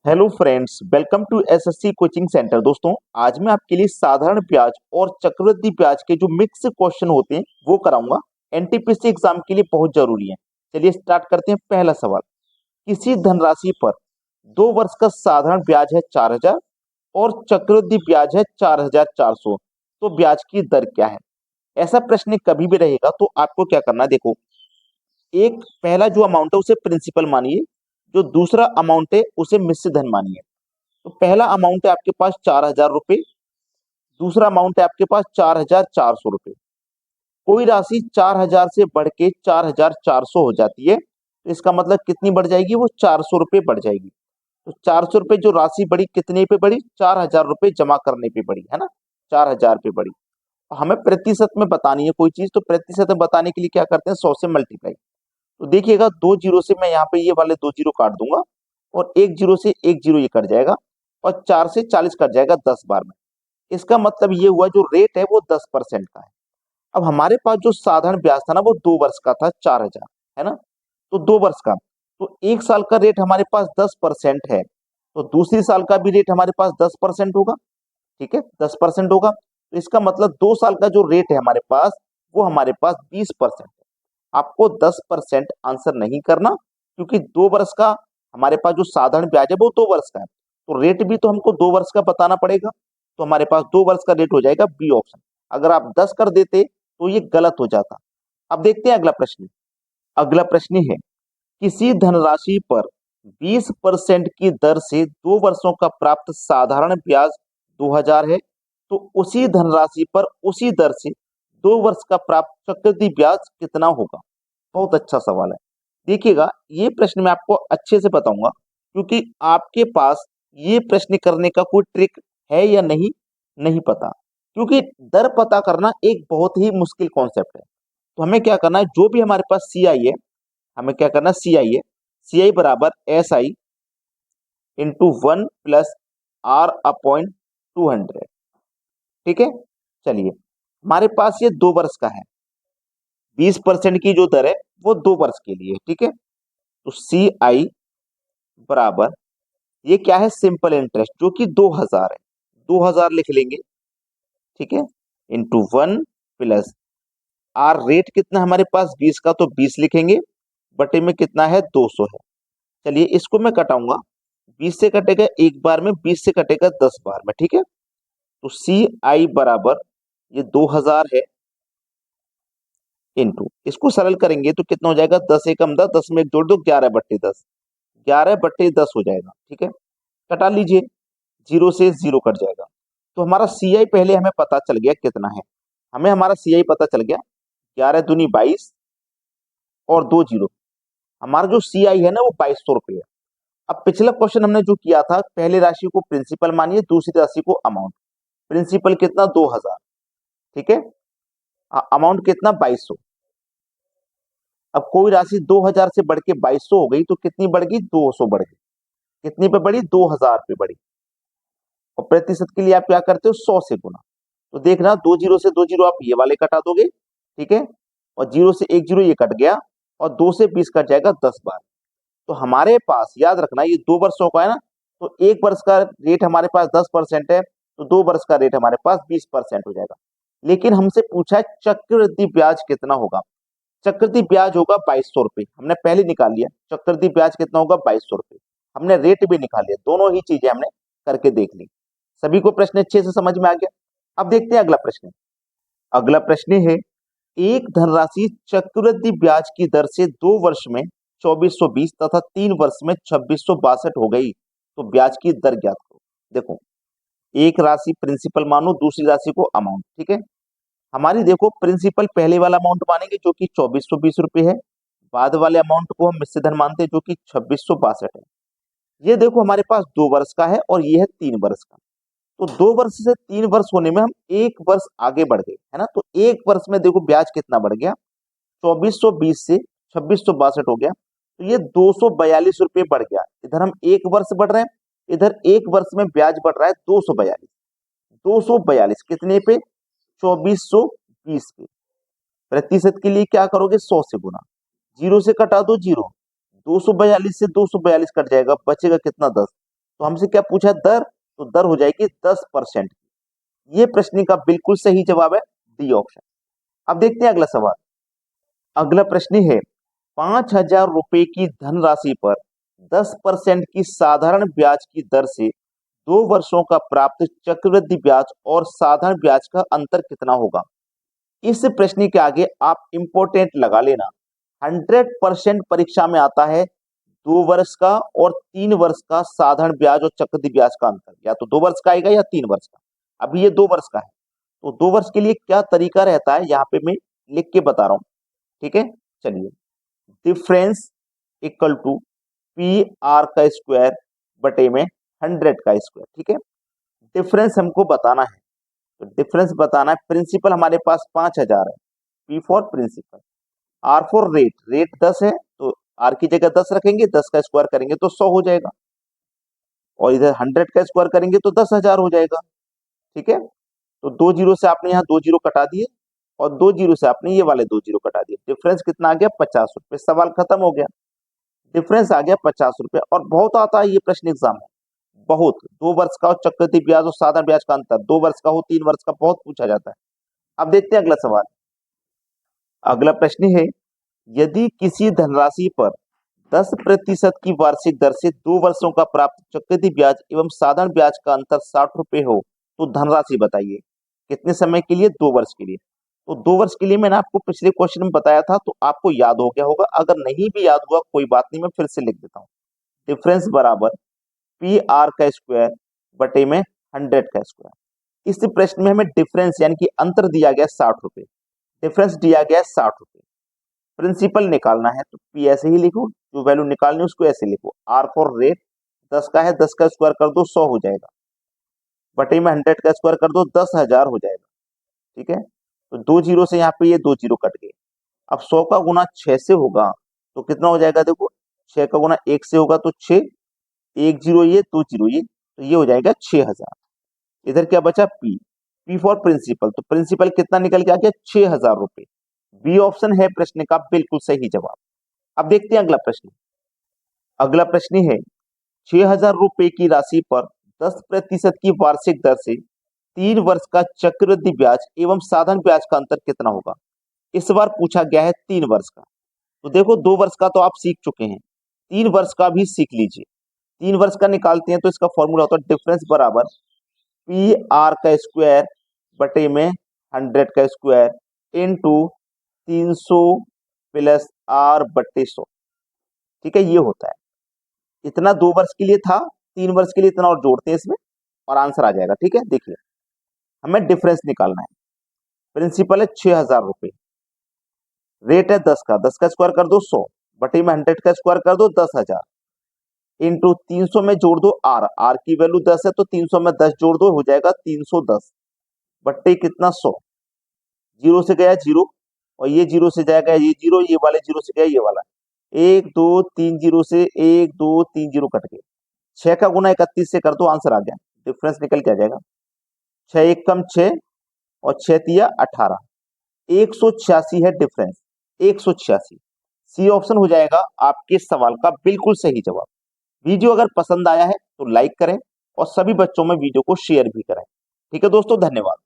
Hello friends, welcome to SSC coaching centre. दोस्तों, आज मैं आपके लिए साधारण ब्याज और चक्रवृद्धि ब्याज के जो मिक्स क्वेश्चन होते हैं वो कराऊंगा। एनटीपीसी एग्जाम के लिए बहुत जरूरी है। चलिए स्टार्ट करते हैं। पहला सवाल, किसी धनराशि पर 2 वर्ष का साधारण ब्याज है 4,000 और चक्रवृद्धि ब्याज है 4,400, तो ब्याज की दर क्या है? ऐसा प्रश्न कभी भी रहेगा तो आपको क्या करना है, देखो, एक पहला जो अमाउंट है उसे प्रिंसिपल मानिए, जो दूसरा अमाउंट है उसे मिश्र धन मानिए। तो पहला अमाउंट है आपके पास 4,000 रुपये, दूसरा अमाउंट है आपके पास 4,400 रुपये। कोई राशि 4,000 से बढ़ के 4,400 हो जाती है तो इसका मतलब कितनी बढ़ जाएगी? वो 400 रुपये बढ़ जाएगी। तो 400 रुपये जो राशि बढ़ी, कितने पे बढ़ी? 4,000 रुपये जमा करने पे बढ़ी, है ना। 4,000 पे बढ़ी। हमें प्रतिशत में बतानी है कोई चीज, तो प्रतिशत में बताने के लिए क्या करते हैं? 100 से मल्टीप्लाई। तो देखिएगा, 2 जीरो से मैं यहाँ पे ये वाले 2 जीरो काट दूंगा और 1 जीरो से 1 जीरो ये कट जाएगा और 4 से 40 कट जाएगा 10 बार में। इसका मतलब ये हुआ जो रेट है वो 10% का है। अब हमारे पास जो साधारण ब्याज था ना वो 2 वर्ष का था, 4,000, है ना। तो 2 वर्ष का, तो 1 साल का रेट हमारे पास 10% है, तो दूसरी साल का भी रेट हमारे पास 10% होगा। ठीक है, 10% होगा। तो इसका मतलब 2 साल का जो रेट है हमारे पास वो हमारे पास 20% है। आपको 10% आंसर नहीं करना, क्योंकि 2 वर्ष का हमारे पास जो साधारण ब्याज है वो 2 वर्ष का है, तो रेट भी तो हमको 2 वर्ष का बताना पड़ेगा। तो हमारे पास 2 वर्ष का रेट हो जाएगा बी ऑप्शन। अगर आप 10 कर देते तो ये गलत हो जाता। अब देखते हैं अगला प्रश्न। अगला प्रश्न है, किसी धनराशि पर 20% की दर से 2 वर्षों का प्राप्त साधारण ब्याज 2,000 है, तो उसी धनराशि पर उसी दर से 2 वर्ष का प्राप्त चक्रवृद्धि ब्याज कितना होगा? बहुत अच्छा सवाल है। देखिएगा, ये प्रश्न मैं आपको अच्छे से बताऊंगा, क्योंकि आपके पास ये प्रश्न करने का कोई ट्रिक है या नहीं, नहीं पता। क्योंकि दर पता करना एक बहुत ही मुश्किल कॉन्सेप्ट है। तो हमें क्या करना है, जो भी हमारे पास सी आई है, हमें क्या करना है, सी आई है, सी आई बराबर एस आई इंटू 1 + R/200। ठीक है, चलिए, हमारे पास ये 2 वर्ष का है। 20% की जो दर है वो 2 वर्ष के लिए, ठीक है। तो सी आई बराबर, ये क्या है? सिंपल इंटरेस्ट, जो कि 2,000 है, 2,000 लिख लेंगे, ठीक है, इंटू 1 + R। रेट कितना हमारे पास 20 का, तो 20 लिखेंगे, बटे में कितना है? 200 है। चलिए इसको मैं कटाऊंगा, 20 से कटेगा एक बार में, 20 से कटेगा 10 बार में, ठीक है। तो सी आई बराबर ये 2,000 है, इंटू, इसको सरल करेंगे तो कितना हो जाएगा? 10 एकम 10, 10 में एक जोड़ दो, 11/10, 11/10 हो जाएगा, ठीक है। कटा लीजिए, जीरो से जीरो कट जाएगा। तो हमारा सी आई पहले हमें पता चल गया कितना है। हमें हमारा सी आई पता चल गया, 11 दूनी 22 और 2 जीरो। हमारा जो सी आई है ना वो 2,200 रुपये है। अब पिछला क्वेश्चन हमने जो किया था, पहले राशि को प्रिंसिपल मानिए, दूसरी राशि को अमाउंट। प्रिंसिपल कितना? 2,000, ठीक है। अमाउंट कितना? 2,200। अब कोई राशि 2,000 से बढ़ के 2,200 हो गई तो कितनी बढ़ गई? 200 बढ़ गई। कितनी पे बढ़ी? 2,000 पे बढ़ी। और प्रतिशत के लिए आप क्या करते हो? 100 से गुना। तो देखना, 2 जीरो से 2 जीरो आप ये वाले कटा दोगे, ठीक है, और 0 से 1 जीरो ये कट गया, और 2 से 20 कट जाएगा 10 बार। तो हमारे पास याद रखना, ये 2 वर्षों का है ना, तो 1 वर्ष का रेट हमारे पास 10% है, तो 2 वर्ष का रेट हमारे पास 20% हो जाएगा। लेकिन हमसे पूछा है चक्रवृद्धि ब्याज कितना होगा। चक्रवृद्धि ब्याज होगा 2,200 रुपये, हमने पहले निकाल लिया। चक्रवृद्धि ब्याज कितना होगा? 2,200 रुपये। हमने रेट भी निकाल लिया, दोनों ही चीजें हमने करके देख ली। सभी को प्रश्न अच्छे से समझ में आ गया। अब देखते हैं अगला प्रश्न। अगला प्रश्न है, एक धनराशि चक्रवृद्धि ब्याज की दर से 2 वर्ष में 2,420 तथा 3 वर्ष में 2,662 हो गई, तो ब्याज की दर ज्ञात करो। देखो, एक राशि प्रिंसिपल मानो, दूसरी राशि को अमाउंट, ठीक है। हमारी देखो, प्रिंसिपल पहले वाला अमाउंट मानेंगे जो कि 2,420 रुपये है, बाद वाले अमाउंट को हम मिश्र धन मानते हैं जो कि 2,662 है। ये देखो हमारे पास 2 वर्ष का है और ये है 3 वर्ष का। तो 2 वर्ष से 3 वर्ष होने में हम 1 वर्ष आगे बढ़ गए, है ना। तो 1 वर्ष में देखो ब्याज कितना बढ़ गया? 2,420 से 2,662 हो गया, तो ये 242 रुपये बढ़ गया। इधर हम 1 वर्ष बढ़ रहे हैं, इधर 1 वर्ष में ब्याज बढ़ रहा है 242। 242 कितने पे? 2,420 पे। प्रतिशत के लिए क्या करोगे? 100 से गुना। जीरो से कटा दो जीरो, 242 से 242 कट जाएगा, बचेगा कितना? 10। तो हमसे क्या पूछा दर, तो दर हो जाएगी 10%। ये प्रश्न का बिल्कुल सही जवाब है डी ऑप्शन। अब देखते हैं अगला सवाल। अगला प्रश्न है 5,000 रुपए की धनराशि पर 10% की साधारण ब्याज की दर से 2 वर्षों का प्राप्त चक्रवृद्धि ब्याज और साधारण ब्याज का अंतर कितना होगा। इस प्रश्न के आगे आप इंपोर्टेंट लगा लेना। 100% परीक्षा में आता है 2 वर्ष का और 3 वर्ष का साधारण ब्याज और चक्रवृद्धि ब्याज का अंतर, या तो 2 वर्ष का आएगा या 3 वर्ष का। अभी ये 2 वर्ष का है, तो 2 वर्ष के लिए क्या तरीका रहता है यहाँ पे मैं लिख के बता रहा हूं, ठीक है। चलिए, difference equal to P R का स्क्वायर बटे में 100 का स्क्वायर, ठीक है। डिफरेंस हमको बताना है, तो डिफरेंस बताना है। प्रिंसिपल हमारे पास 5,000 है, P for principal, R for rate, rate 10 है तो आर की जगह 10 रखेंगे, 10 का स्क्वायर करेंगे तो 100 हो जाएगा, और इधर 100 का स्क्वायर करेंगे तो 10,000 हो जाएगा, ठीक है। तो 2 जीरो से आपने यहाँ 2 जीरो कटा दिए और 2 जीरो से आपने ये वाले 2 जीरो कटा दिए। डिफरेंस कितना आ गया 50 रुपए। सवाल खत्म हो गया, डिफरेंस आ गया 50 रुपए। और बहुत आता है ये प्रश्न एग्जाम में, बहुत। 2 वर्ष का और चक्रवृद्धि ब्याज और साधारण ब्याज का अंतर, 2 वर्ष का हो 3 वर्ष का, बहुत पूछा जाता है। अब देखते हैं अगला सवाल। अगला प्रश्न है यदि किसी धनराशि पर 10% की वार्षिक दर से 2 वर्षों का प्राप्त चक्रवृद्धि ब्याज एवं साधारण ब्याज का अंतर 60 रुपए हो तो धनराशि बताइए। कितने समय के लिए? 2 वर्ष के लिए। तो 2 वर्ष के लिए मैंने आपको पिछले क्वेश्चन में बताया था, तो आपको याद हो गया होगा। अगर नहीं भी याद हुआ कोई बात नहीं, मैं फिर से लिख देता हूँ। डिफरेंस बराबर पी आर का स्क्वायर बटे में 100 का स्क्वायर। इस प्रश्न में हमें डिफरेंस यानी कि अंतर दिया गया 60 रुपए, डिफरेंस दिया गया 60 रुपए। प्रिंसिपल निकालना है तो पी ऐसे ही लिखो, जो वैल्यू निकालनी है उसको ऐसे लिखो। आर फॉर रेट 10 का है, 10 का स्क्वायर कर दो 100 हो जाएगा, बटे में 100 का स्क्वायर कर दो 10,000 हो जाएगा, ठीक है। तो 2 जीरो से यहाँ पे ये 2 जीरो कट गए। अब 100 का गुना 6 से होगा तो कितना हो जाएगा, देखो 6 का गुना 1 से होगा तो 6, 1 जीरो ये 2 जीरो ये, तो ये हो जाएगा 6,000। इधर क्या बचा पी, पी फॉर प्रिंसिपल, तो प्रिंसिपल कितना निकल के आ गया 6,000 रुपए। बी ऑप्शन है प्रश्न का बिल्कुल सही जवाब। अब देखते हैं अगला प्रश्न। अगला प्रश्न है 6,000 रुपए की राशि पर 10% की वार्षिक दर से 3 वर्ष का चक्रवृद्धि ब्याज एवं साधारण ब्याज का अंतर कितना होगा। इस बार पूछा गया है 3 वर्ष का। तो देखो 2 वर्ष का तो आप सीख चुके हैं, 3 वर्ष का भी सीख लीजिए। 3 वर्ष का निकालते हैं तो इसका फॉर्मूला होता है डिफरेंस बराबर पी आर का स्क्वायर बटे में 100 का स्क्वायर इंटू 300 प्लस आर बटे 100, ठीक है। ये होता है, इतना 2 वर्ष के लिए था, 3 वर्ष के लिए इतना और जोड़ते हैं इसमें और आंसर आ जाएगा, ठीक है। देखिए हमें डिफरेंस निकालना है। प्रिंसिपल है 6,000 रुपए, रेट है 10 का, 10 का स्क्वायर कर दो 100, बटे में 100 का स्क्वायर कर दो 10,000 इंटू 300 में जोड़ दो आर, आर की वैल्यू 10 है तो 300 में 10 जोड़ दो, हो जाएगा 310 बट्टे कितना 100। जीरो से गया जीरो और ये जीरो से जाएगा ये जीरो, ये वाले जीरो से गया ये वाला, 1 2 3 जीरो से 1 2 3 जीरो कट गए। 6 का गुना 31 से कर दो, आंसर आ गया, डिफरेंस निकल के आ जाएगा 6 एक कम 6 और 6 तिया 18, 186 है डिफरेंस, 186। सी ऑप्शन हो जाएगा आपके सवाल का बिल्कुल सही जवाब। वीडियो अगर पसंद आया है तो लाइक करें और सभी बच्चों में वीडियो को शेयर भी करें, ठीक है दोस्तों, धन्यवाद।